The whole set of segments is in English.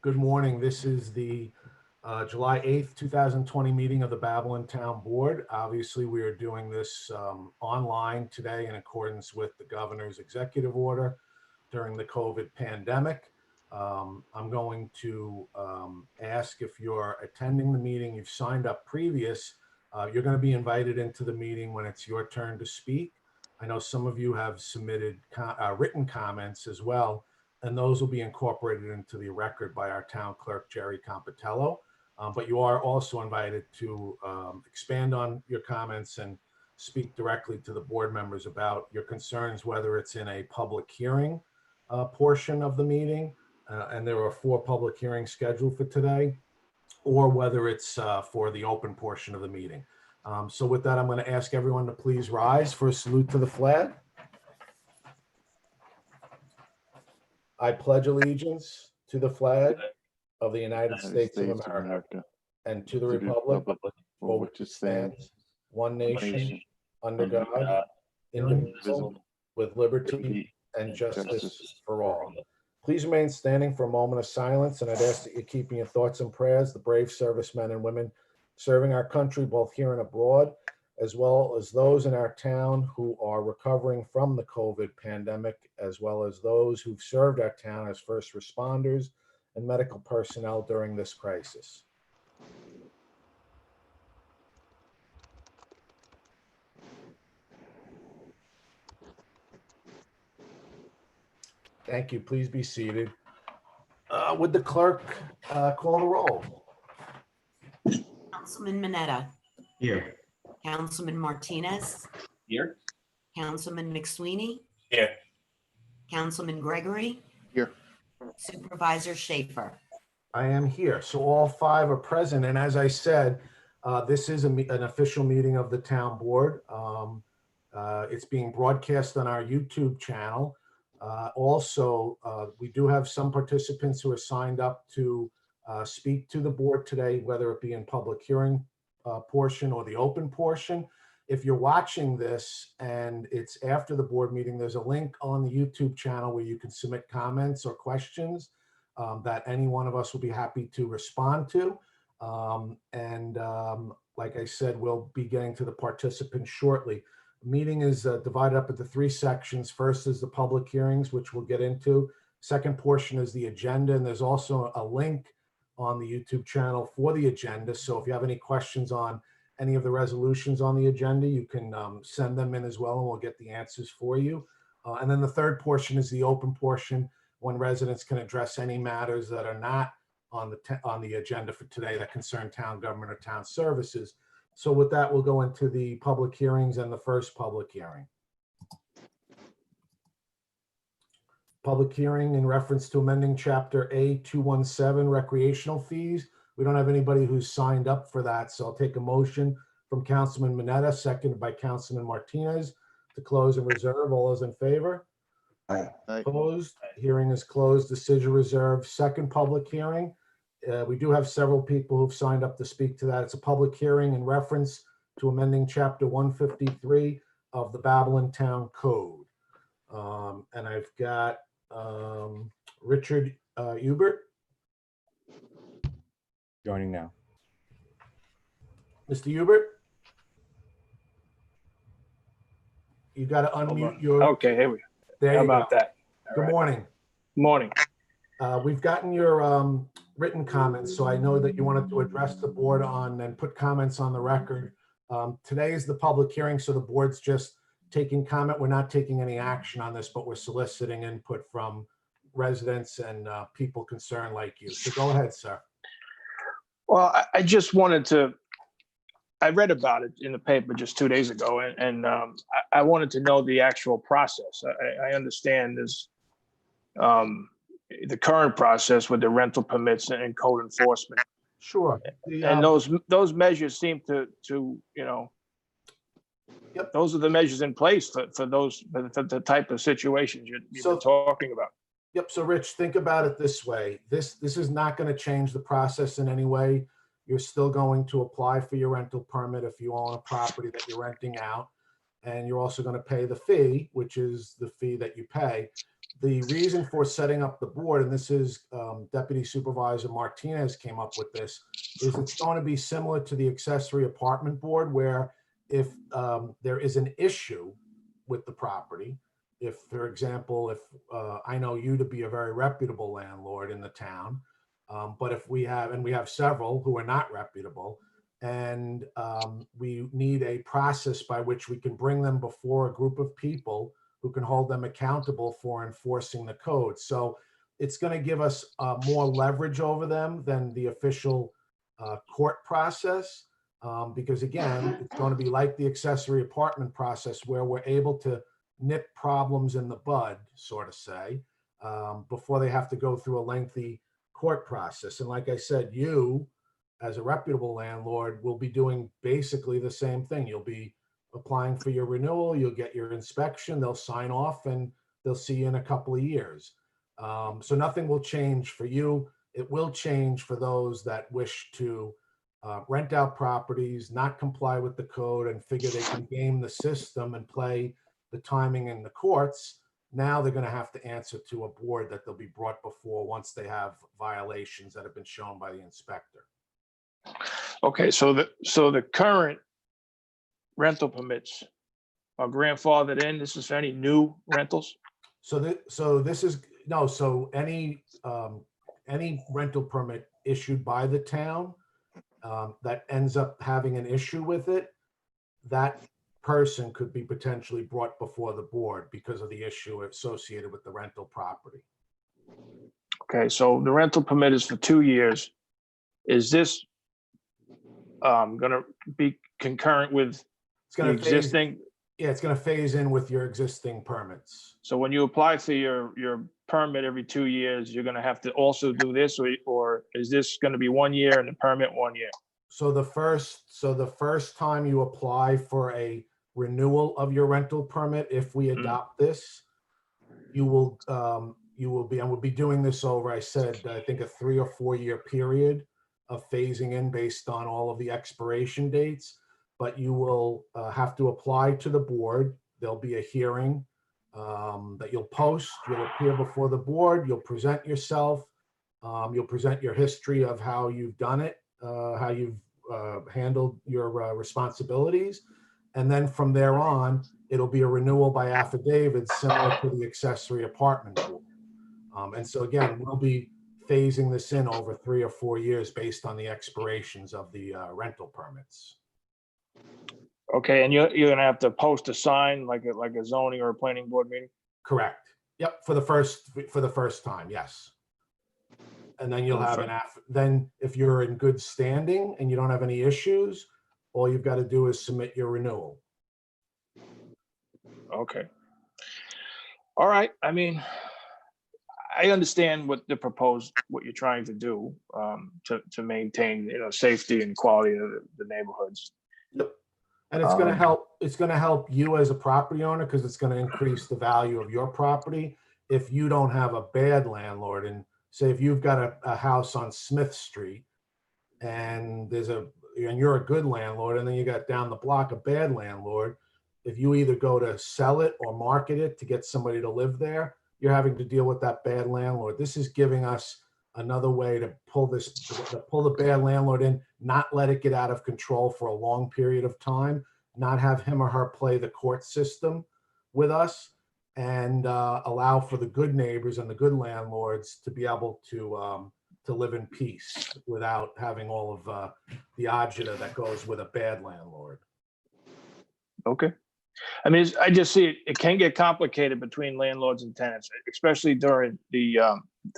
Good morning. This is the July 8th, 2020 meeting of the Babylon Town Board. Obviously, we are doing this online today in accordance with the governor's executive order during the COVID pandemic. I'm going to ask if you're attending the meeting, you've signed up previous, you're going to be invited into the meeting when it's your turn to speak. I know some of you have submitted written comments as well, and those will be incorporated into the record by our town clerk, Jerry Compitello. But you are also invited to expand on your comments and speak directly to the board members about your concerns, whether it's in a public hearing portion of the meeting, and there are 4 public hearings scheduled for today, or whether it's for the open portion of the meeting. So with that, I'm going to ask everyone to please rise for a salute to the flag. I pledge allegiance to the flag of the United States of America and to the republic for which it stands, one nation, under God, indivisible, with liberty and justice for all. Please remain standing for a moment of silence, and I'd ask that you keep in your thoughts and prayers the brave servicemen and women serving our country, both here and abroad, as well as those in our town who are recovering from the COVID pandemic, as well as those who've served our town as first responders and medical personnel during this crisis. Thank you. Please be seated. Would the clerk call the roll? Councilman Mineta. Here. Councilman Martinez. Here. Councilman McSweeney. Here. Councilman Gregory. Here. Supervisor Schaefer. I am here. So all 5 are present. And as I said, this is an official meeting of the town board. It's being broadcast on our YouTube channel. Also, we do have some participants who are signed up to speak to the board today, whether it be in public hearing portion or the open portion. If you're watching this and it's after the board meeting, there's a link on the YouTube channel where you can submit comments or questions that any one of us will be happy to respond to. Like I said, we'll be getting to the participants shortly. The meeting is divided up into 3 sections. First is the public hearings, which we'll get into. Second portion is the agenda, and there's also a link on the YouTube channel for the agenda. So if you have any questions on any of the resolutions on the agenda, you can send them in as well, and we'll get the answers for you. And then the third portion is the open portion, when residents can address any matters that are not on the agenda for today that concern town government or town services. So with that, we'll go into the public hearings and the first public hearing. Public hearing in reference to amending Chapter A217 recreational fees. We don't have anybody who's signed up for that, so I'll take a motion from Councilman Mineta, seconded by Councilman Martinez, to close and reserve. All those in favor? Aye. Opposed? Hearing is closed. Decision reserved. Second public hearing. We do have several people who've signed up to speak to that. It's a public hearing in reference to amending Chapter 153 of the Babylon Town Code. And I've got Richard Hubert. Joining now. Mr. Hubert? You got to unmute your... Okay, here we go. There How you about go. that? Good morning. Morning. We've gotten your written comments, so I know that you wanted to address the board on and put comments on the record. Today is the public hearing, so the board's just taking comment. We're not taking any action on this, but we're soliciting input from residents and people concerned like you. So go ahead, sir. Well, I just wanted to, I read about it in the paper just 2 days ago, and I wanted to know the actual process. I understand this, the current process with the rental permits and code enforcement. Sure. And those measures seem to you know, Yep. Those are the measures in place for the type of situations you've been talking about. Yep. So Rich, think about it this way. This is not going to change the process in any way. You're still going to apply for your rental permit if you own a property that you're renting out. And you're also going to pay the fee, which is the fee that you pay. the reason for setting up the board, and this is Deputy Supervisor Martinez came up with this, is it's going to be similar to the accessory apartment board, where if there is an issue with the property, if, for example, if I know you to be a very reputable landlord in the town, but if we have, and we have several who are not reputable, and we need a process by which we can bring them before a group of people who can hold them accountable for enforcing the code. So it's going to give us more leverage over them than the official court process, because again, it's going to be like the accessory apartment process, where we're able to nip problems in the bud, sort of say, before they have to go through a lengthy court process. And like I said, you, as a reputable landlord, will be doing basically the same thing. You'll be applying for your renewal, you'll get your inspection, they'll sign off, and they'll see you in a couple of years. So nothing will change for you. It will change for those that wish to rent out properties, not comply with the code, and figure they can game the system and play the timing in the courts. Now they're going to have to answer to a board that they'll be brought before once they have violations that have been shown by the inspector. Okay, so the current rental permits are grandfathered in. This is for any new rentals? So this is, no, so any rental permit issued by the town that ends up having an issue with it, that person could be potentially brought before the board because of the issue associated with the rental property. Okay, so the rental permit is for 2 years. Is this gonna be concurrent with It's the going to phase, existing? yeah, it's going to phase in with your existing permits. So when you apply for your permit every 2 years, you're gonna have to also do this, or is this gonna be 1 year and the permit 1 year? So the first time you apply for a renewal of your rental permit, if we adopt this, you will be, and we'll be doing this over, I said, I think a 3 or 4 year period of phasing in based on all of the expiration dates. But you will have to apply to the board. There'll be a hearing that you'll post. You'll appear before the board. You'll present yourself. You'll present your history of how you've done it, how you've handled your responsibilities. And then from there on, it'll be a renewal by affidavit similar to the accessory apartment board. And so again, we'll be phasing this in over 3 or 4 years based on the expirations of the rental permits. Okay, and you're gonna have to post a sign like a zoning or a planning board meeting? Correct. Yep, for the first time, yes. And then you'll have then if you're in good standing and you don't have any issues, all you've got to do is submit your renewal. Okay. All right, I mean, I understand what you're trying to do to maintain, safety and quality of the neighborhoods. Yep. And it's going to help. It's going to help you as a property owner because it's going to increase the value of your property. If you don't have a bad landlord, and say if you've got a house on Smith Street, and you're a good landlord, and then you got down the block a bad landlord, if you either go to sell it or market it to get somebody to live there, you're having to deal with that bad landlord. This is giving us another way to pull the bad landlord in, not let it get out of control for a long period of time, not have him or her play the court system with us, and allow for the good neighbors and the good landlords to be able to live in peace without having all of the agita that goes with a bad landlord. Okay. I mean, I just see it can get complicated between landlords and tenants, especially during the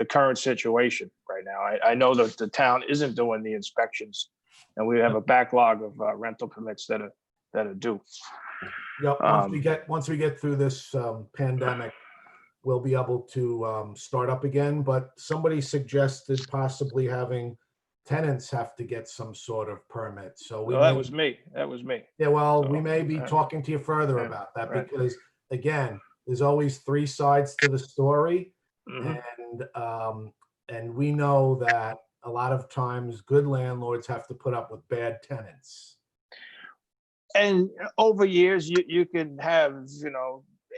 current situation right now. I know that the town isn't doing the inspections, and we have a backlog of rental permits that are due. Yep. Once we get through this pandemic, we'll be able to start up again. But somebody suggested possibly having tenants have to get some sort of permit. So that was me. Yeah, well, So, we may be talking to you further about that, because again, there's always 3 sides to the story. And we know that a lot of times good landlords have to put up with bad tenants. And over years, you can have,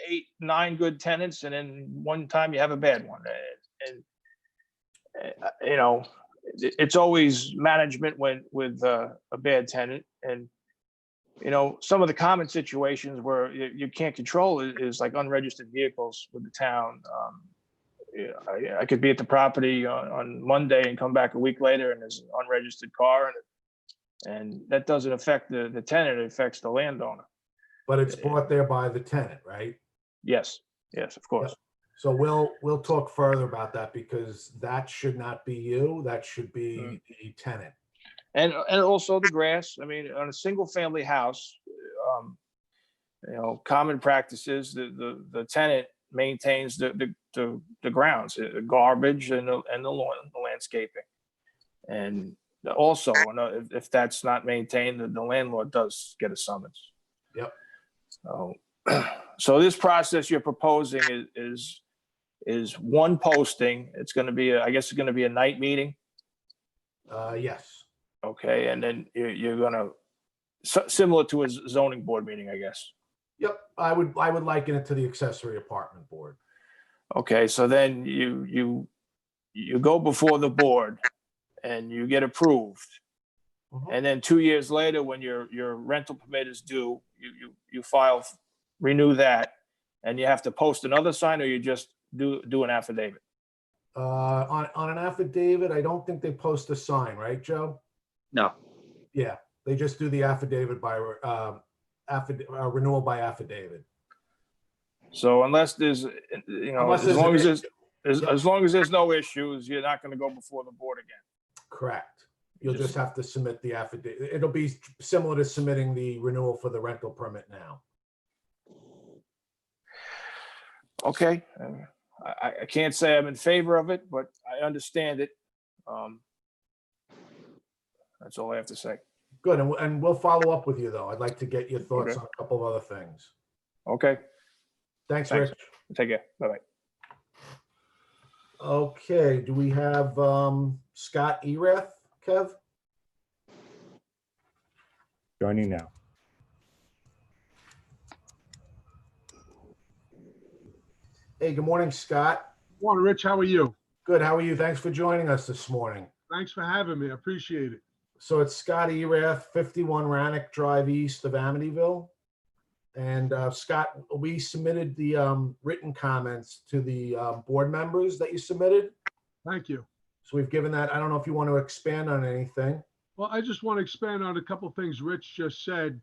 8, 9 good tenants, and then one time you have a bad one. You know, it's always management with a bad tenant. And, you know, some of the common situations where you can't control is like unregistered vehicles with the town. You know, I could be at the property on Monday and come back a week later and there's an unregistered car, and that doesn't affect the tenant, it affects the landowner. But it's brought there by the tenant, right? Yes, yes, of course. So we'll talk further about that, because that should not be you. That should be the tenant. And also the grass. I mean, on a single family house, you know, common practices, the tenant maintains the grounds, the garbage and the landscaping. And also, if that's not maintained, the landlord does get a summons. Yep. So this process you're proposing is one posting. It's going to be, I guess it's going to be a night meeting. Yes. Okay. And then you're going to, similar to a zoning board meeting, I guess. Yep. I would liken it to the accessory apartment board. Okay. So then you go before the board and you get approved. And then 2 years later, when your rental permit is due, you renew that, and you have to post another sign, or you just do an affidavit. On an affidavit, I don't think they post a sign, right, Joe? No. Yeah, they just do the affidavit by renewal by affidavit. So unless there's, you know, Unless as long as there's there's Yep. as long as there's no issues, you're not going to go before the board again. Correct. You'll just have to submit the affidavit. It'll be similar to submitting the renewal for the rental permit now. Okay. I can't say I'm in favor of it, but I understand it. That's all I have to say. Good, and we'll follow up with you, though. I'd like to get your thoughts Okay. on a couple of other things. Okay. Thanks, Thanks. Rich. Take care. Bye-bye. Okay, do we have Scott Erath, Kev? Joining now. Hey, good morning, Scott. Morning, Rich. How are you? Good, how are you? Thanks for joining us this morning. Thanks for having me. I appreciate it. So it's Scott Erath, 51 Rannoch Drive East of Amityville. And Scott, we submitted the written comments to the board members that you submitted. Thank you. So we've given that. I don't know if you want to expand on anything. Well, I just want to expand on a couple of things Rich just said.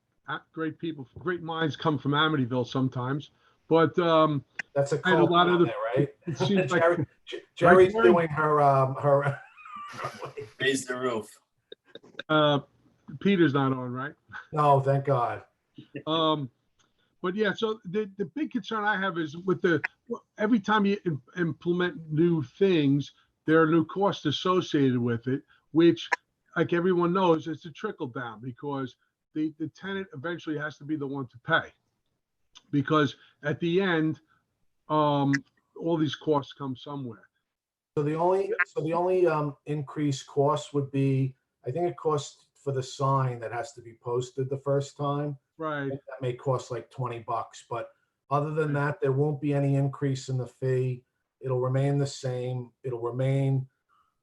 Great people, great minds come from Amityville sometimes. But That's a I had a call lot of there, right? it seems like Jerry's Jerry? doing her Raise the roof. Peter's not on, right? No, thank God. But yeah, so the big concern I have is with every time you implement new things, there are new costs associated with it, which, like everyone knows, it's a trickle down, because the tenant eventually has to be the one to pay. Because at the end, all these costs come somewhere. So the only increased cost would be, I think it costs for the sign that has to be posted the first time. Right. That may cost like $20, but other than that, there won't be any increase in the fee. It'll remain the same. It'll remain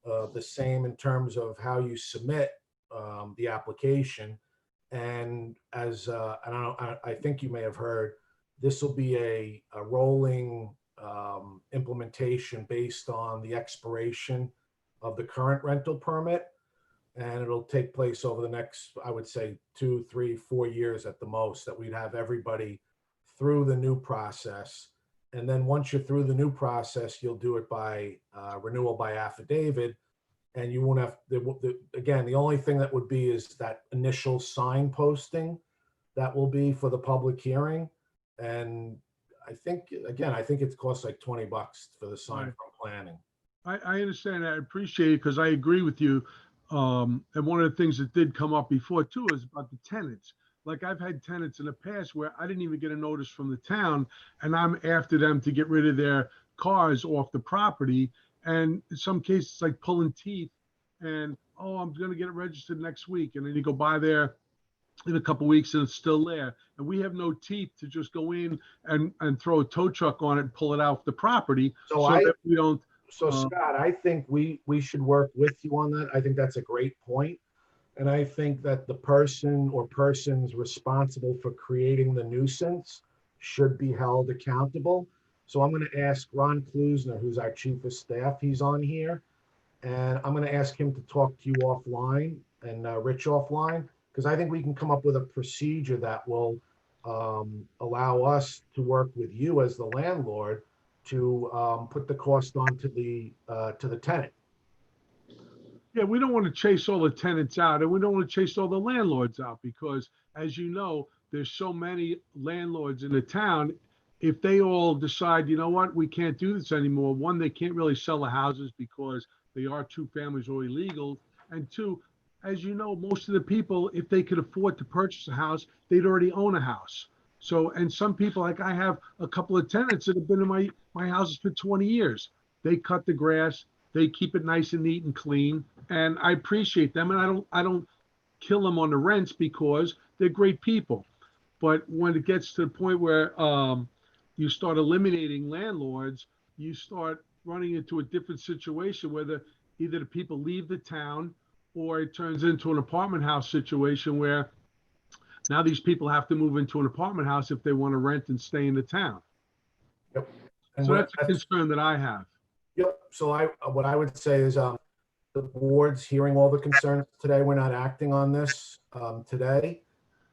the same in terms of how you submit the application. And as I don't know, I think you may have heard, this will be a rolling implementation based on the expiration of the current rental permit. And it'll take place over the next, I would say, 2, 3, 4 years at the most, that we'd have everybody through the new process. And then once you're through the new process, you'll do it by renewal by affidavit. And you won't have, again, the only thing that would be is that initial sign posting that will be for the public hearing. And I think it costs like $20 for the sign Right. from planning. I understand that. I appreciate it, because I agree with you. And one of the things that did come up before too is about the tenants. Like, I've had tenants in the past where I didn't even get a notice from the town, and I'm after them to get rid of their cars off the property. And in some cases, like pulling teeth, and, oh, I'm going to get it registered next week. And then you go by there in a couple weeks and it's still there. And we have no teeth to just go in and throw a tow truck on it and pull it off the property So that we don't. So Scott, I think we should work with you on that. I think that's a great point. And I think that the person or persons responsible for creating the nuisance should be held accountable. So I'm going to ask Ron Klusner, who's our chief of staff, he's on here. And I'm going to ask him to talk to you offline and Rich offline, because I think we can come up with a procedure that will allow us to work with you as the landlord to put the cost on to the tenant. Yeah, we don't want to chase all the tenants out and we don't want to chase all the landlords out because, as you know, there's so many landlords in the town. If they all decide, you know what, we can't do this anymore, one, they can't really sell the houses because they are two families or illegal. And two, as you know, most of the people, if they could afford to purchase a house, they'd already own a house. So, and some people, like I have a couple of tenants that have been in my houses for 20 years. They cut the grass, they keep it nice and neat and clean, and I appreciate them. And I don't kill them on the rents because they're great people. But when it gets to the point where you start eliminating landlords, you start running into a different situation where either the people leave the town or it turns into an apartment house situation where now these people have to move into an apartment house if they want to rent and stay in the town. Yep. And So that's a concern that I have. Yep. So what I would say is the board's hearing all the concerns today. We're not acting on this today.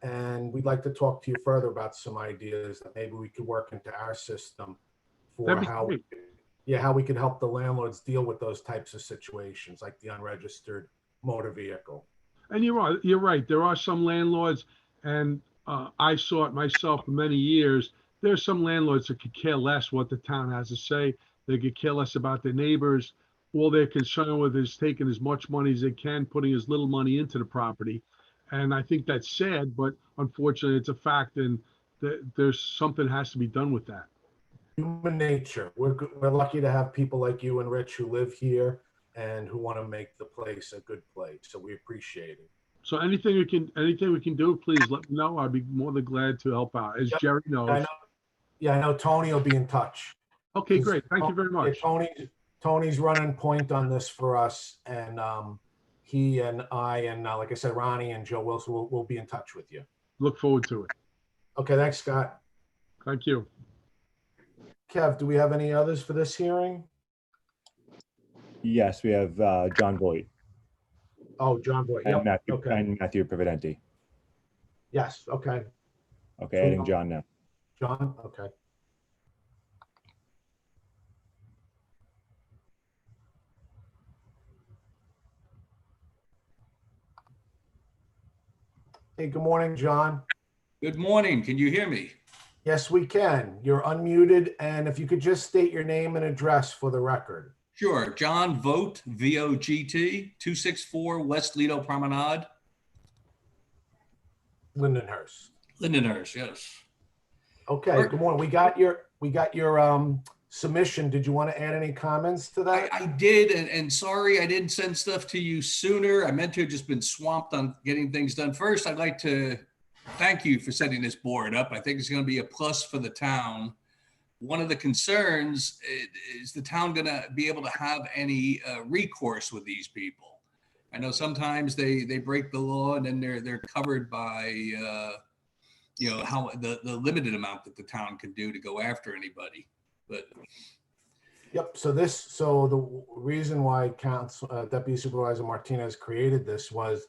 And we'd like to talk to you further about some ideas that maybe we could work into our system for how we could help the landlords deal with those types of situations, like the unregistered motor vehicle. And you're right. There are some landlords, and I saw it myself for many years. There's some landlords that could care less what the town has to say. They could care less about their neighbors. All they're concerned with is taking as much money as they can, putting as little money into the property. And I think that's sad, but unfortunately it's a fact, and there's something has to be done with that. Human nature. We're lucky to have people like you and Rich who live here and who want to make the place a good place. So we appreciate it. So anything we can do, please let me know. I'd be more than glad to help out. As Jerry knows. I know Tony will be in touch. Okay, great. Thank you very much. Yeah, Tony's running point on this for us, and he and I and like I said, Ronnie and Joe Wilson will be in touch with you. Look forward to it. Okay, thanks, Scott. Thank you. Kev, do we have any others for this hearing? Yes, we have John Voight. Oh, John Voight. And Yep. Matthew Previdenti. Yes. Okay. Okay, adding John now. John. Okay. Hey, good morning, John. Good morning. Can you hear me? Yes, we can. You're unmuted. And if you could just state your name and address for the record. Sure. John Vogt, VOGT, 264 West Lido Promenade. Lindenhurst. Lindenhurst, yes. Okay, good morning. We got your submission. Did you want to add any comments to that? I did, and sorry I didn't send stuff to you sooner. I meant to have just been swamped on getting things done. First, I'd like to thank you for setting this board up. I think it's going to be a plus for the town. One of the concerns is the town going to be able to have any recourse with these people. I know sometimes they break the law and then they're covered by how the limited amount that the town can do to go after anybody. But yep. So the reason why Deputy Supervisor Martinez created this was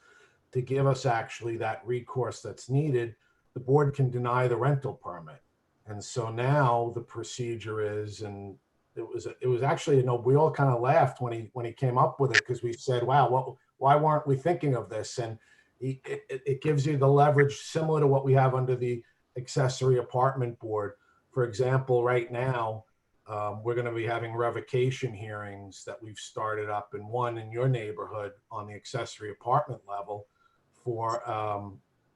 to give us actually that recourse that's needed. The board can deny the rental permit. And so now the procedure is, and it was actually, we all kind of laughed when he came up with it, because we said, wow, why weren't we thinking of this? And it gives you the leverage similar to what we have under the accessory apartment board. For example, right now, we're going to be having revocation hearings that we've started up, and one in your neighborhood on the accessory apartment level for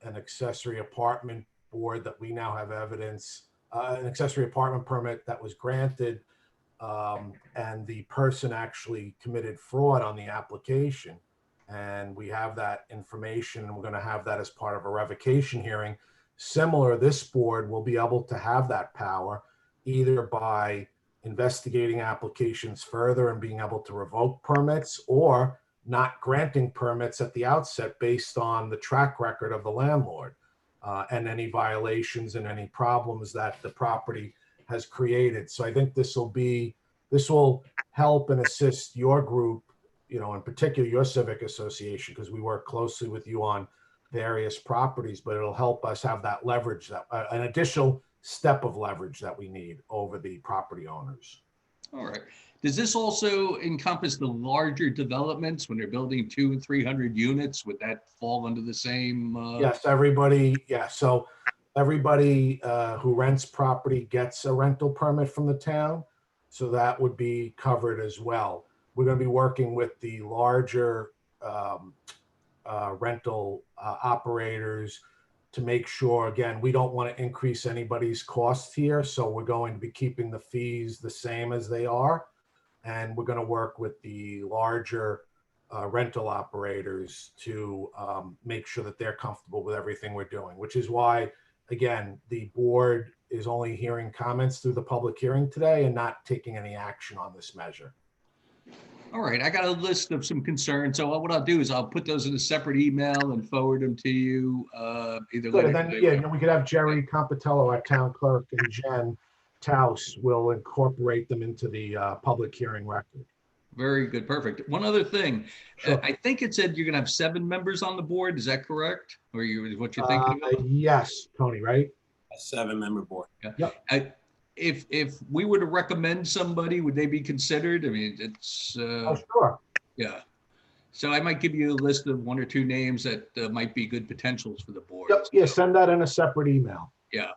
an accessory apartment board that we now have evidence, an accessory apartment permit that was granted, and the person actually committed fraud on the application. And we have that information, and we're going to have that as part of a revocation hearing. Similar, this board will be able to have that power either by investigating applications further and being able to revoke permits, or not granting permits at the outset based on the track record of the landlord and any violations and any problems that the property has created. So I think this will help and assist your group, you know, in particular your civic association, because we work closely with you on various properties, but it'll help us have that leverage, that an additional step of leverage that we need over the property owners. All right. Does this also encompass the larger developments when they're building 200 and 300 units? Would that fall under the same? Yes, everybody. Yeah. So everybody who rents property gets a rental permit from the town. So that would be covered as well. We're going to be working with the larger rental operators to make sure, again, we don't want to increase anybody's costs here. So we're going to be keeping the fees the same as they are. And we're going to work with the larger rental operators to make sure that they're comfortable with everything we're doing, which is why, again, the board is only hearing comments through the public hearing today and not taking any action on this measure. All right, I got a list of some concerns. So what I'll do is I'll put those in a separate email and forward them to you. Either Good, later and then, today yeah, or- you know, we could have Jerry Compatello, our town clerk, and Jen Taus will incorporate them into the public hearing record. Very good, perfect. One other thing, Sure. I think it said you're gonna have 7 members on the board. Is that correct? Or what you're thinking about? Yes, Tony, right? A 7-member board. If we were to recommend somebody, would they be considered? I mean, it's, Oh, sure. yeah. So I might give you a list of 1 or 2 names that might be good potentials for the board. Yep, yeah, send that in a separate email. Yeah.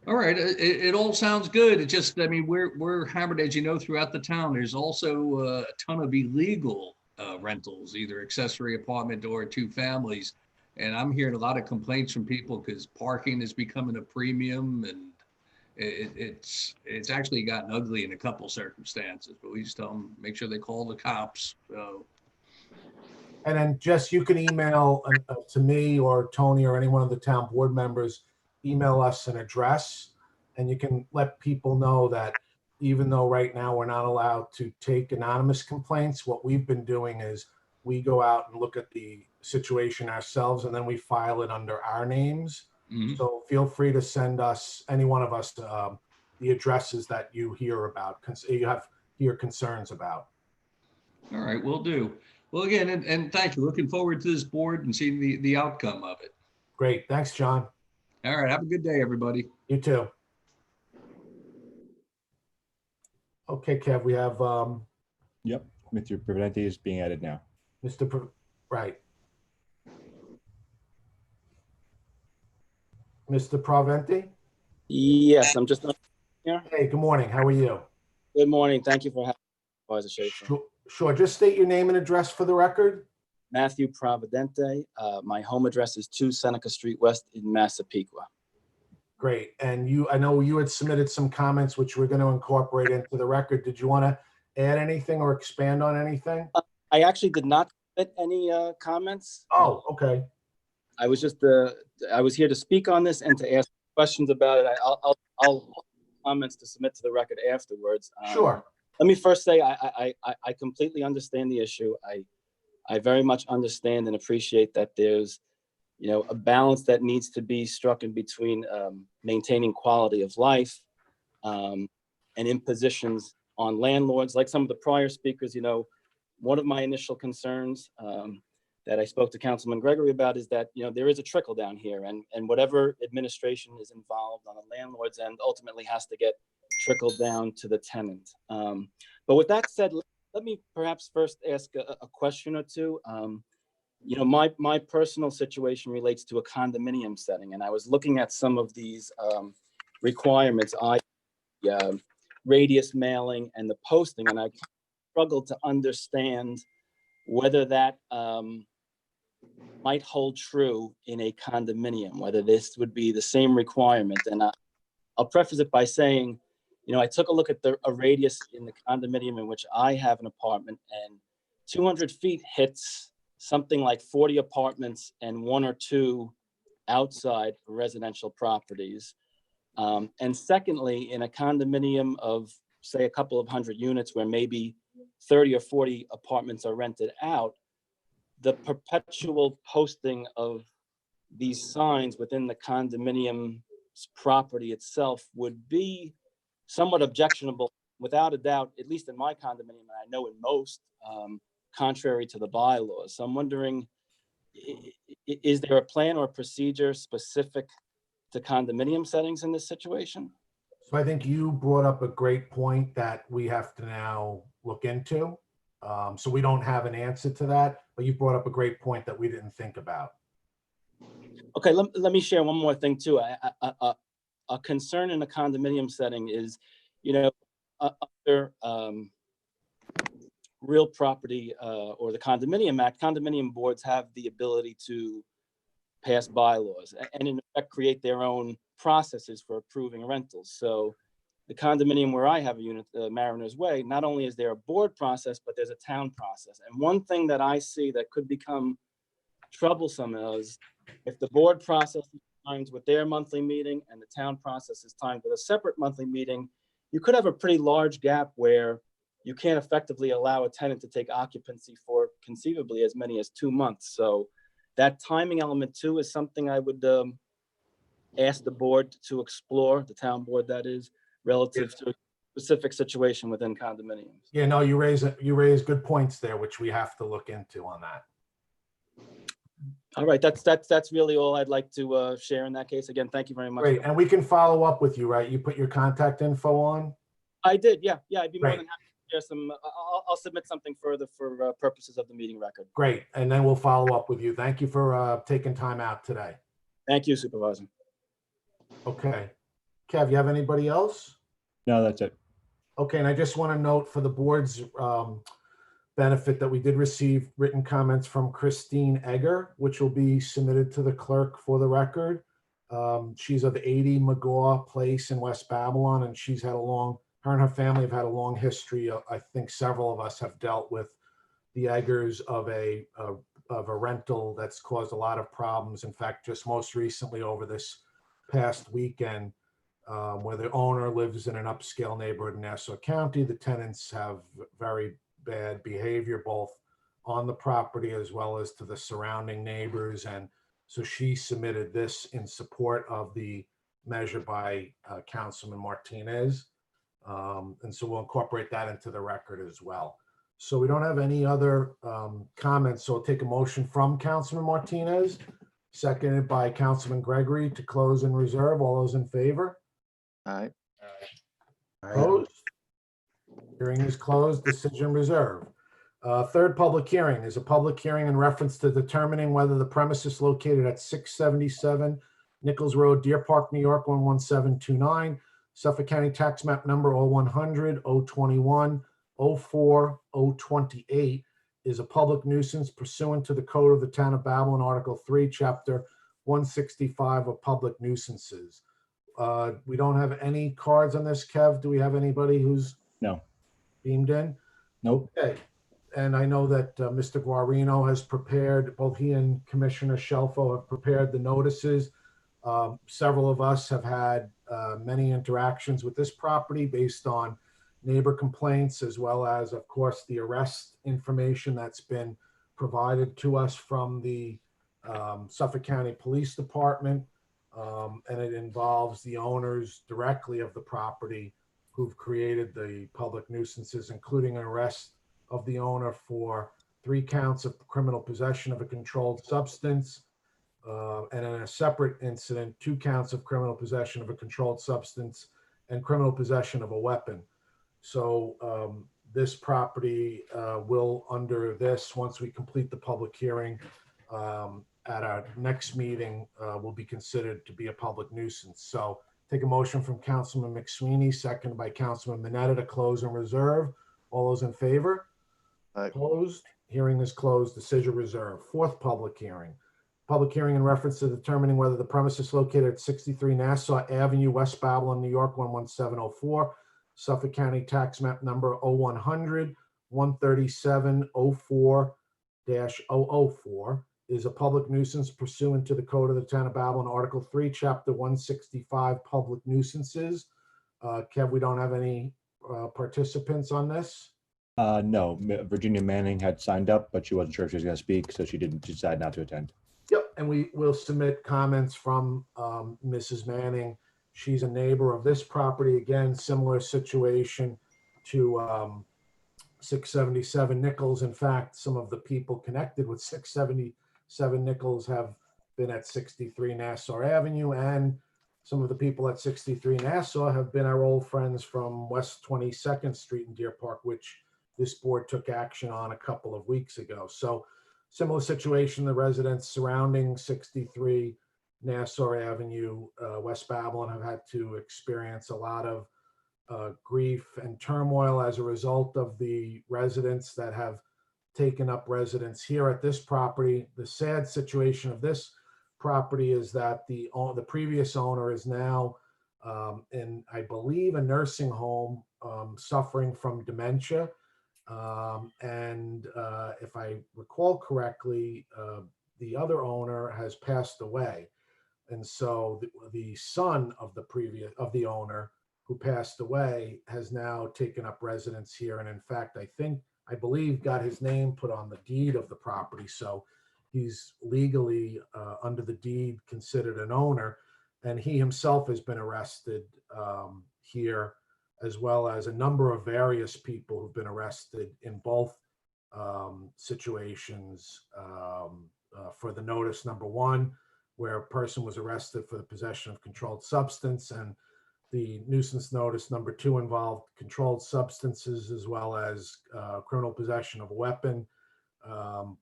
All right, it all sounds good. It just, I mean, we're hammered, as you know, throughout the town. There's also a ton of illegal rentals, either accessory apartment or 2 families. And I'm hearing a lot of complaints from people because parking is becoming a premium, and it's actually gotten ugly in a couple circumstances. But we just tell them, make sure they call the cops. So. And then Jess, you can email to me or Tony or any one of the town board members, email us an address, and you can let people know that even though right now we're not allowed to take anonymous complaints, what we've been doing is we go out and look at the situation ourselves, and then we file it under our names. Mhm. So feel free to send us, any one of us, the addresses that you hear about, you have your concerns about. All right, will do. Well, again, and thank you. Looking forward to this board and seeing the outcome of it. Great. Thanks, John. All right, have a good day, everybody. You too. Okay, Kev, we have Yep, Mr. Presidente is being added now. right. Mr. Proventi? Yes, I'm just here. Hey, good morning. How are you? Good morning. Thank you for having me, Supervisor Schaefer. Sure. Just state your name and address for the record. Matthew Providente. My home address is 2 Seneca Street West in Massapequa. Great. And I know you had submitted some comments which we're going to incorporate into the record. Did you want to add anything or expand on anything? I actually did not get any comments. Oh, okay. I was just I was here to speak on this and to ask questions about it. I'll comments to submit to the record afterwards. Sure. Let me first say I completely understand the issue. I very much understand and appreciate that there's, you know, a balance that needs to be struck in between maintaining quality of life and impositions on landlords. Like some of the prior speakers, you know, one of my initial concerns that I spoke to Councilman Gregory about is that, you know, there is a trickle down here, and whatever administration is involved on the landlord's end ultimately has to get trickled down to the tenant. But with that said, let me perhaps first ask a question or two. You know, my personal situation relates to a condominium setting, and I was looking at some of these requirements, radius mailing and the posting, and I struggled to understand whether that might hold true in a condominium, whether this would be the same requirement. And I'll preface it by saying, you know, I took a look at a radius in the condominium in which I have an apartment, and 200 feet hits something like 40 apartments and 1 or 2 outside residential properties. And secondly, in a condominium of, say, a couple of hundred units where maybe 30 or 40 apartments are rented out, the perpetual posting of these signs within the condominium's property itself would be somewhat objectionable, without a doubt, at least in my condominium, and I know in most, contrary to the bylaws. So I'm wondering, is there a plan or procedure specific to condominium settings in this situation? So I think you brought up a great point that we have to now look into. So we don't have an answer to that, but you brought up a great point that we didn't think about. Okay, let me share one more thing too. A concern in a condominium setting is, under real property or the Condominium Act, condominium boards have the ability to pass bylaws and in effect create their own processes for approving rentals. So the condominium where I have a unit, Mariners Way, not only is there a board process, but there's a town process. And one thing that I see that could become troublesome is if the board process is timed with their monthly meeting and the town process is timed with a separate monthly meeting, you could have a pretty large gap where you can't effectively allow a tenant to take occupancy for conceivably as many as 2 months. So that timing element too is something I would ask the board to explore, the town board that is, relative to a specific situation within condominiums. Yeah, no, you raise good points there, which we have to look into on that. All right, that's really all I'd like to share in that case. Again, thank you very much. Great, and we can follow up with you, right? You put your contact info on? I did, yeah, I'd be more Great. than happy to share some. I'll submit something further for purposes of the meeting record. Great, and then we'll follow up with you. Thank you for taking time out today. Thank you, Supervisor. Okay. Kev, you have anybody else? No, that's it. Okay, and I just want to note for the board's benefit that we did receive written comments from Christine Egger, which will be submitted to the clerk for the record. She's of 80 McGaw Place in West Babylon, and her and her family have had a long history. I think several of us have dealt with the Eggers of a rental that's caused a lot of problems. In fact, just most recently over this past weekend, where the owner lives in an upscale neighborhood in Nassau County, the tenants have very bad behavior both on the property as well as to the surrounding neighbors. And so she submitted this in support of the measure by Councilman Martinez. And so we'll incorporate that into the record as well. So we don't have any other comments. So I'll take a motion from Councilman Martinez, seconded by Councilman Gregory, to close and reserve. All those in favor? Aye. Opposed? Hearing is closed. Decision reserved. Third public hearing is a public hearing in reference to determining whether the premises located at 677 Nichols Road, Deer Park, New York, 11729, Suffolk County Tax Map Number 0100 021 04 028 is a public nuisance pursuant to the Code of the Town of Babylon, Article 3, Chapter 165 of Public Nuisances. We don't have any cards on this, Kev. Do we have anybody who's No. beamed in? Nope. Okay. And I know that Mr. Guarino has prepared, both he and Commissioner Shelfo have prepared the notices. Several of us have had many interactions with this property based on neighbor complaints, as well as, of course, the arrest information that's been provided to us from the Suffolk County Police Department. And it involves the owners directly of the property who've created the public nuisances, including an arrest of the owner for 3 counts of criminal possession of a controlled substance, and in a separate incident, 2 counts of criminal possession of a controlled substance and criminal possession of a weapon. So this property will, under this, once we complete the public hearing at our next meeting, will be considered to be a public nuisance. So take a motion from Councilman McSweeney, seconded by Councilman Mineta, to close and reserve. All those in favor? Aye. Opposed? Hearing is closed. Decision reserved. Fourth public hearing. Public hearing in reference to determining whether the premises located at 63 Nassau Avenue, West Babylon, New York, 11704, Suffolk County Tax Map Number 0100 13704-004 is a public nuisance pursuant to the Code of the Town of Babylon, Article 3, Chapter 165, Public Nuisances. Kev, we don't have any participants on this? No, Virginia Manning had signed up, but she wasn't sure if she was going to speak, so she didn't decide not to attend. Yep, and we will submit comments from Mrs. Manning. She's a neighbor of this property. Again, similar situation to 677 Nichols. In fact, some of the people connected with 677 Nichols have been at 63 Nassau Avenue, and some of the people at 63 Nassau have been our old friends from West 22nd Street in Deer Park, which this board took action on a couple of weeks ago. So similar situation, the residents surrounding 63 Nassau Avenue, West Babylon, have had to experience a lot of grief and turmoil as a result of the residents that have taken up residence here at this property. The sad situation of this property is that the previous owner is now in, I believe, a nursing home, suffering from dementia. And if I recall correctly, the other owner has passed away. And so the son of the owner who passed away has now taken up residence here. And in fact, I believe got his name put on the deed of the property. So he's legally under the deed considered an owner. And he himself has been arrested here, as well as a number of various people who've been arrested in both situations for the notice number 1, where a person was arrested for the possession of controlled substance, and the nuisance notice number 2 involved controlled substances as well as criminal possession of a weapon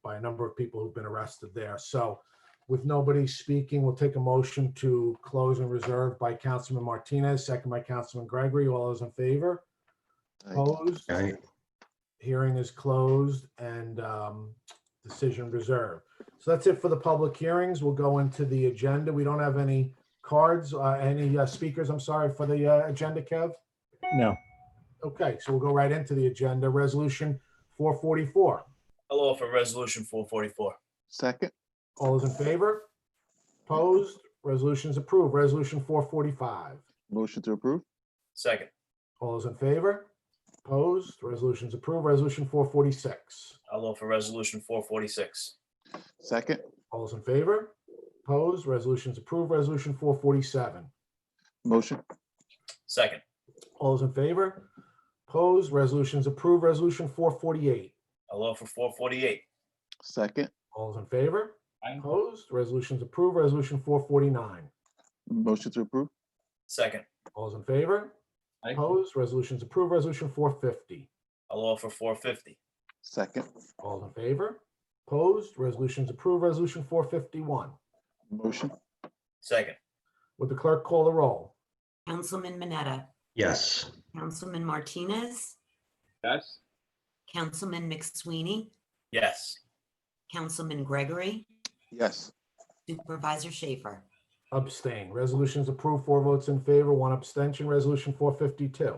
by a number of people who've been arrested there. So with nobody speaking, we'll take a motion to close and reserve by Councilman Martinez, second by Councilman Gregory. All those in favor? Opposed? Aye. Hearing is closed and decision reserved. So that's it for the public hearings. We'll go into the agenda. We don't have any cards, any speakers, I'm sorry, for the agenda, Kev? No. Okay, so we'll go right into the agenda. Resolution 444. I'll offer resolution 444. Second. All those in favor? Opposed? Resolution's approved. Resolution 445. Motion to approve. Second. All those in favor? Opposed? Resolution's approved. Resolution 446. I'll offer resolution 446. Second. All those in favor? Opposed? Resolution's approved. Resolution 447. Motion. Second. All those in favor? Opposed? Resolution's approved. Resolution 448. I'll offer 448. Second. All those in favor? Aye. Opposed? Resolution's approved. Resolution 449. Motion to approve. Second. All those in favor? Aye. Opposed? Resolution's approved. Resolution 450. I'll offer 450. Second. All those in favor? Opposed? Resolution's approved. Resolution 451. Motion. Second. Would the clerk call the roll? Councilman Mineta, Yes. Councilman Martinez, Yes. Councilman McSweeney, Yes. Councilman Gregory, Yes. Supervisor Schaefer. Abstain. Resolution's approved. 4 votes in favor, 1 abstention. Resolution 452.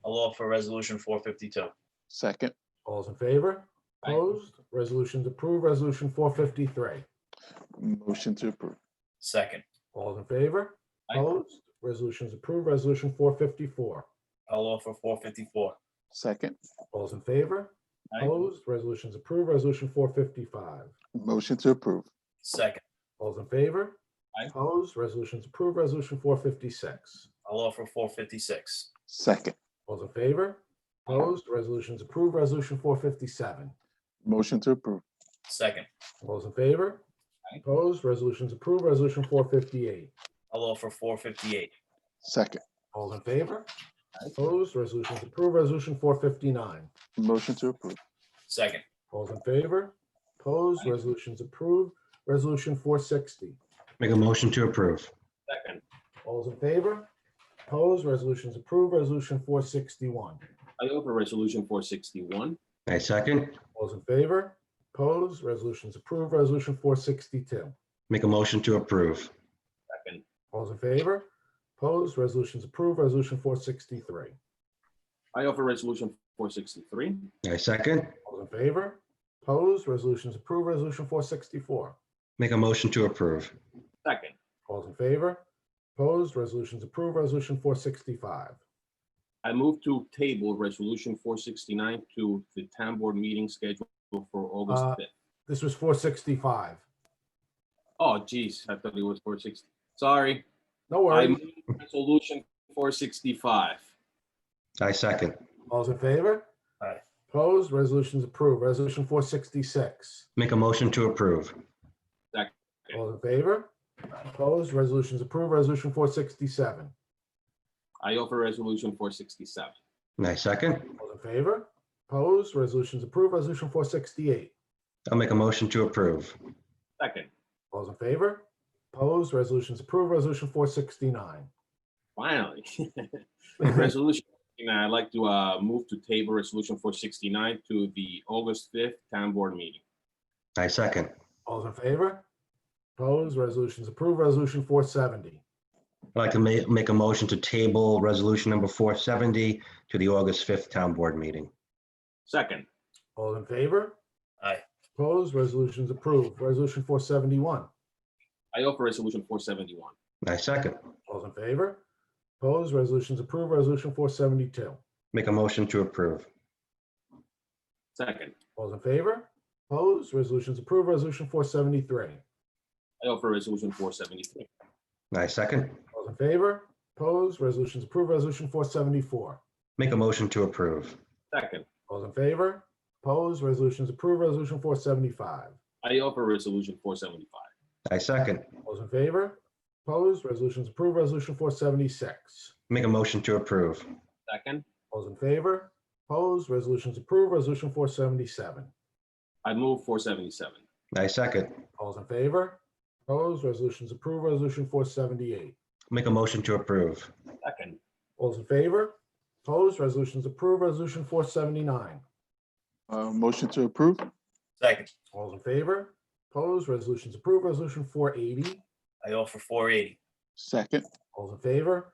I'll offer resolution 452. Second. All those in favor? Aye. Opposed? Resolution's approved. Resolution 453. Motion to approve. Second. All those in favor? Aye. Opposed? Resolution's approved. Resolution 454. I'll offer 454. Second. All those in favor? Aye. Opposed? Resolution's approved. Resolution 455. Motion to approve. Second. All those in favor? Aye. Opposed? Resolution's approved. Resolution 456. I'll offer 456. Second. All those in favor? Opposed? Resolution's approved. Resolution 457. Motion to approve. Second. All those in favor? Aye. Opposed? Resolution's approved. Resolution 458. I'll offer 458. Second. All those in favor? Aye. Opposed? Resolution's approved. Resolution 459. Motion to approve. Second. All those in favor? Opposed? Aye. Resolution's approved. Resolution 460. Make a motion to approve. Second. All those in favor? Opposed? Resolution's approved. Resolution 461. I offer resolution 461. I second. All those in favor? Opposed? Resolution's approved. Resolution 462. Make a motion to approve. Second. All those in favor? Opposed? Resolution's approved. Resolution 463. I offer resolution 463. I second. All those in favor? Opposed? Resolutions approved. Resolution 464. Make a motion to approve. Second. All those in favor? Opposed? Resolutions approved. Resolution 465. I move to table resolution 469 to the town board meeting scheduled for August 5th. This was 465. Oh, geez, I thought it was 460. Sorry. No I worries. move resolution 465. I second. All those in favor? Aye. Opposed? Resolutions approved. Resolution 466. Make a motion to approve. All those in favor? Opposed? Resolutions approved. Resolution 467. I offer resolution 467. I second. All those in favor? Opposed? Resolutions approved. Resolution 468. I'll make a motion to approve. Second. All those in favor? Opposed? Resolutions approved. Resolution 469. Finally. Resolution, I'd like to move to table resolution 469 to the August 5th town board meeting. I second. All those in favor? Opposed? Resolutions approved. Resolution 470. I'd like to make a motion to table resolution number 470 to the August 5th town board meeting. Second. All those in favor? Aye. Opposed? Resolutions approved. Resolution 471. I offer resolution 471. I second. All those in favor? Opposed? Resolutions approved. Resolution 472. Make a motion to approve. Second. All those in favor? Opposed? Resolutions approved. Resolution 473. I offer resolution 473. I second. All those in favor? Opposed? Resolutions approved. Resolution 474. Make a motion to approve. Second. All those in favor? Opposed? Resolutions approved. Resolution 475. I offer resolution 475. I second. All those in favor? Opposed? Resolutions approved. Resolution 476. Make a motion to approve. Second. All those in favor? Opposed? Resolutions approved. Resolution 477. I move 477. I second. All those in favor? Opposed? Resolutions approved. Resolution 478. Make a motion to approve. Second. All those in favor? Opposed? Resolutions approved. Resolution 479. Motion to approve. Second. All those in favor? Opposed? Resolutions approved. Resolution 480. I offer 480. Second. All those in favor?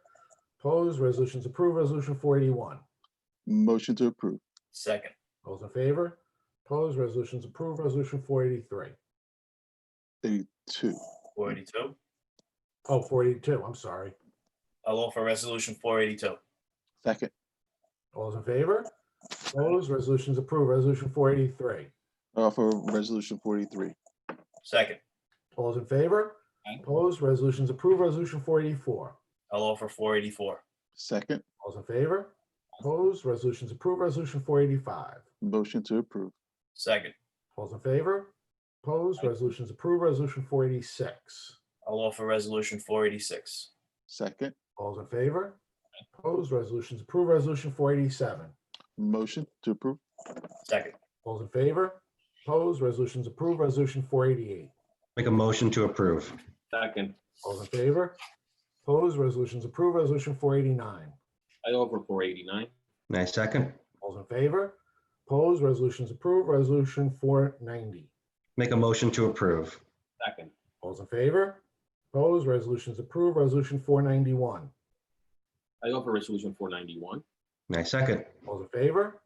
Opposed? Resolutions approved. Resolution 481. Motion to approve. Second. All those in favor? Opposed? Resolutions approved. Resolution 483. 82. 482. Oh, 482. I'm sorry. I'll offer resolution 482. Second. All those in favor? Opposed? Resolutions approved. Resolution 483. For resolution 43. Second. All those in favor? Aye. Opposed? Resolutions approved. Resolution 484. I'll offer 484. Second. All those in favor? Opposed? Resolutions approved. Resolution 485. Motion to approve. Second. All those in favor? Opposed? Resolutions approved. Resolution 486. I'll offer resolution 486. Second. All those in favor? Opposed? Resolutions approved. Resolution 487. Motion to approve. Second. All those in favor? Opposed? Resolutions approved. Resolution 488. Make a motion to approve. Second. All those in favor? Opposed? Resolutions approved. Resolution 489. I offer 489. I second. All those in favor? Opposed? Resolutions approved. Resolution 490. Make a motion to approve. Second. All those in favor? Opposed? Resolutions approved. Resolution 491. I offer resolution 491. I second. All those in favor?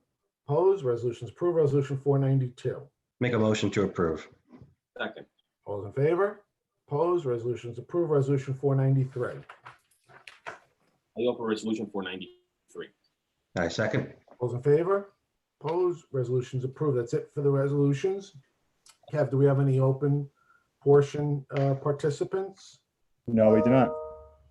Opposed? Resolutions approved. Resolution 492. Make a motion to approve. Second. All those in favor? Opposed? Resolutions approved. Resolution 493. I offer resolution 493. I second. All those in favor? Opposed? Resolutions approved. That's it for the resolutions. Kev, do we have any open portion participants? No, we do not.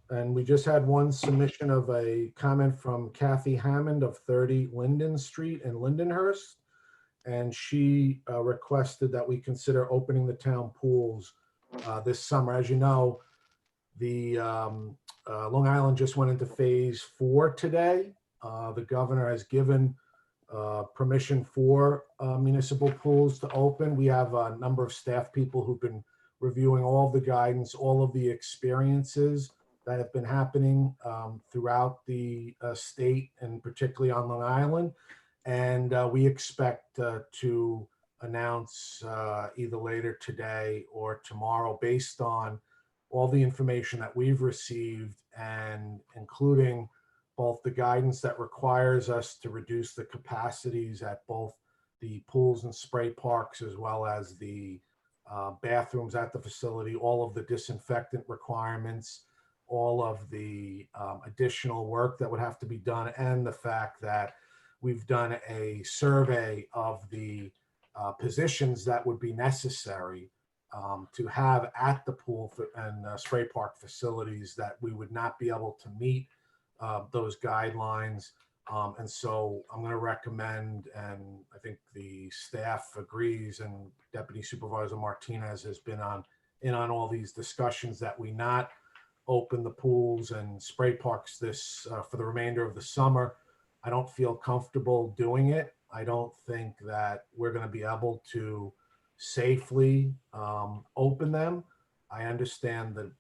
And we just had one submission of a comment from Kathy Hammond of 30 Linden Street in Lindenhurst. And she requested that we consider opening the town pools this summer. As you know, the Long Island just went into phase 4 today. The governor has given permission for municipal pools to open. We have a number of staff people who've been reviewing all of the guidance, all of the experiences that have been happening throughout the state and particularly on Long Island. And we expect to announce either later today or tomorrow based on all the information that we've received and including both the guidance that requires us to reduce the capacities at both the pools and spray parks, as well as the bathrooms at the facility, all of the disinfectant requirements, all of the additional work that would have to be done, and the fact that we've done a survey of the positions that would be necessary to have at the pool and spray park facilities, that we would not be able to meet those guidelines. And so I'm going to recommend, and I think the staff agrees, and Deputy Supervisor Martinez has been in on all these discussions, that we not open the pools and spray parks this for the remainder of the summer. I don't feel comfortable doing it. I don't think that we're going to be able to safely open them. I understand that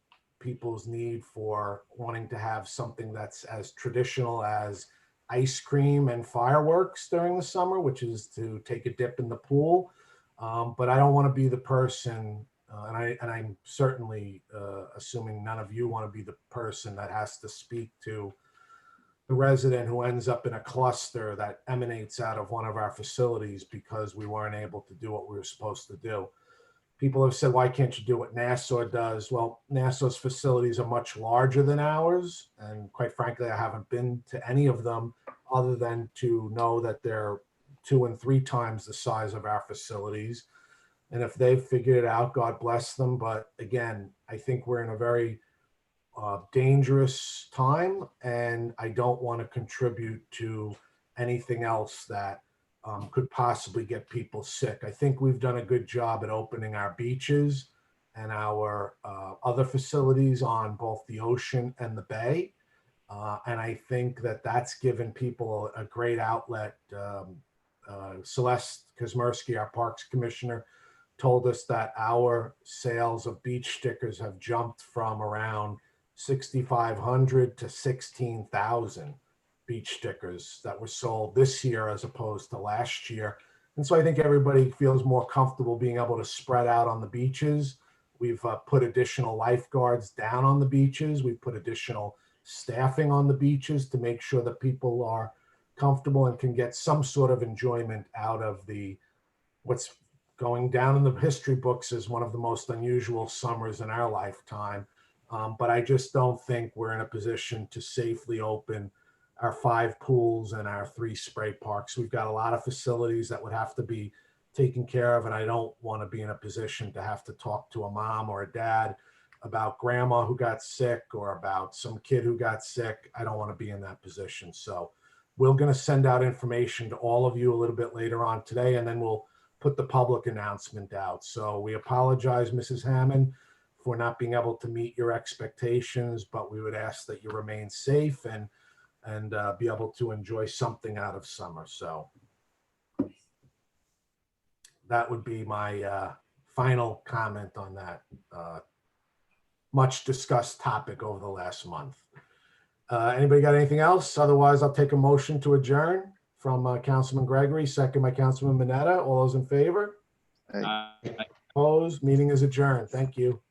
people's need for wanting to have something that's as traditional as ice cream and fireworks during the summer, which is to take a dip in the pool. But I don't want to be the person, and I'm certainly assuming none of you want to be the person that has to speak to the resident who ends up in a cluster that emanates out of one of our facilities because we weren't able to do what we were supposed to do. People have said, why can't you do what Nassau does? Well, Nassau's facilities are much larger than ours. And quite frankly, I haven't been to any of them other than to know that they're 2 and 3 times the size of our facilities. And if they've figured it out, God bless them. But again, I think we're in a very dangerous time, and I don't want to contribute to anything else that could possibly get people sick. I think we've done a good job at opening our beaches and our other facilities on both the ocean and the bay. And I think that that's given people a great outlet. Celeste Kazmersky, our Parks Commissioner, told us that our sales of beach stickers have jumped from around 6,500 to 16,000 beach stickers that were sold this year as opposed to last year. And so I think everybody feels more comfortable being able to spread out on the beaches. We've put additional lifeguards down on the beaches. We've put additional staffing on the beaches to make sure that people are comfortable and can get some sort of enjoyment out of what's going down in the history books as one of the most unusual summers in our lifetime. But I just don't think we're in a position to safely open our 5 pools and our 3 spray parks. We've got a lot of facilities that would have to be taken care of, and I don't want to be in a position to have to talk to a mom or a dad about grandma who got sick or about some kid who got sick. I don't want to be in that position. So we're going to send out information to all of you a little bit later on today, and then we'll put the public announcement out. So we apologize, Mrs. Hammond, for not being able to meet your expectations, but we would ask that you remain safe and be able to enjoy something out of summer. So that would be my final comment on that much discussed topic over the last month. Anybody got anything else? Otherwise, I'll take a motion to adjourn from Councilman Gregory, second by Councilman Mineta. All those in favor? Aye. Aye. Opposed? Meeting is adjourned. Thank you.